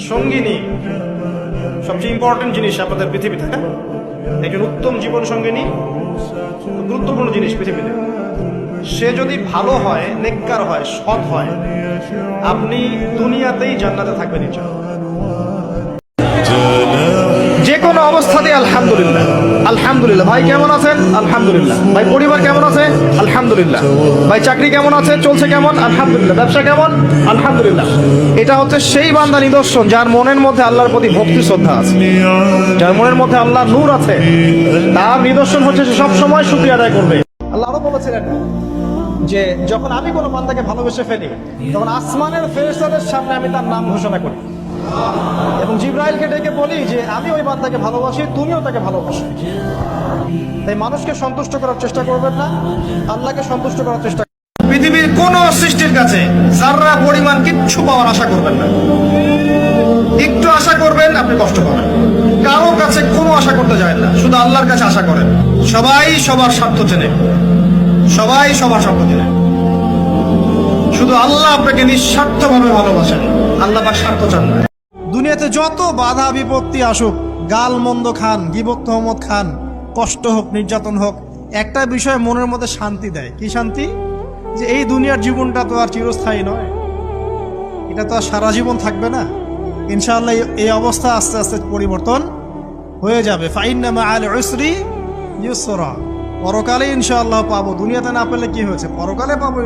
সঙ্গিনী সবচেয়ে ইম্পর্টেন্ট জিনিস আপনাদের পৃথিবীতে। একজন উত্তম জীবন সঙ্গিনী গুরুত্বপূর্ণ জিনিস পৃথিবীতে। সে যদি ভালো হয়, নেককার হয়, সৎ হয়, আপনি দুনিয়াতেই জান্নাতে থাকবেন ইনশাআল্লাহ। যে কোনো অবস্থাতে আলহামদুলিল্লাহ আলহামদুলিল্লাহ। ভাই কেমন আছেন? আলহামদুলিল্লাহ। ভাই পরিবার কেমন আছে? আলহামদুলিল্লাহ। ভাই চাকরি কেমন আছে, চলছে কেমন? আলহামদুলিল্লাহ। ব্যবসা কেমন? আলহামদুলিল্লাহ। এটা হচ্ছে সেই বান্দা নিদর্শন যার মনের মধ্যে আল্লাহর প্রতি ভক্তি শ্রদ্ধা আছে, যার মনের মধ্যে আল্লাহর নূর আছে। তার নিদর্শন হচ্ছে সে সবসময় শুকরিয়া আদায় করবে। আল্লাহ আরো বলেছিলেন যে যখন আমি কোনো বান্দাকে ভালোবেসে ফেলি, তখন আসমানের ফেরেশতাদের সামনে আমি তার নাম ঘোষণা করি এবং জিবরাইলকে ডেকে বলি যে আমি ওই বান্দাকে ভালোবাসি, তুমিও তাকে ভালোবাসো। তাই মানুষকে সন্তুষ্ট করার চেষ্টা করবেন না, আল্লাহকে সন্তুষ্ট করার চেষ্টা করবেন। পৃথিবীর কোন সৃষ্টির কাছে যারা পরিমাণ কিচ্ছু পাওয়ার আশা করবেন না। একটু আশা করবেন, আপনি কষ্ট পাবেন। কারো কাছে কোনো আশা করতে যায় না, শুধু আল্লাহর কাছে আশা করেন। সবাই সবার স্বার্থ চেনে, সবাই সবার স্বার্থ চেনে। শুধু আল্লাহ আপনাকে নিঃস্বার্থভাবে ভালোবাসেন, আল্লাহ পাক স্বার্থ চান না। দুনিয়াতে যত বাধা বিপত্তি আসুক, গাল মন্দ খান, গীবত তহমত খান, কষ্ট হোক, নির্যাতন হোক, একটা বিষয় মনের মধ্যে শান্তি দেয়। কি শান্তি? যে এই দুনিয়ার জীবনটা তো আর চিরস্থায়ী নয়, এটা তো আর সারা জীবন থাকবে না। ইনশাআল্লাহ এই অবস্থা আস্তে আস্তে পরিবর্তন হয়ে যাবে। ফাইন্না মাআল উসরি ইউসরা। পরকালে ইনশাআল্লাহ পাবো, দুনিয়াতে না পেলে কি হয়েছে, পরকালে পাবো।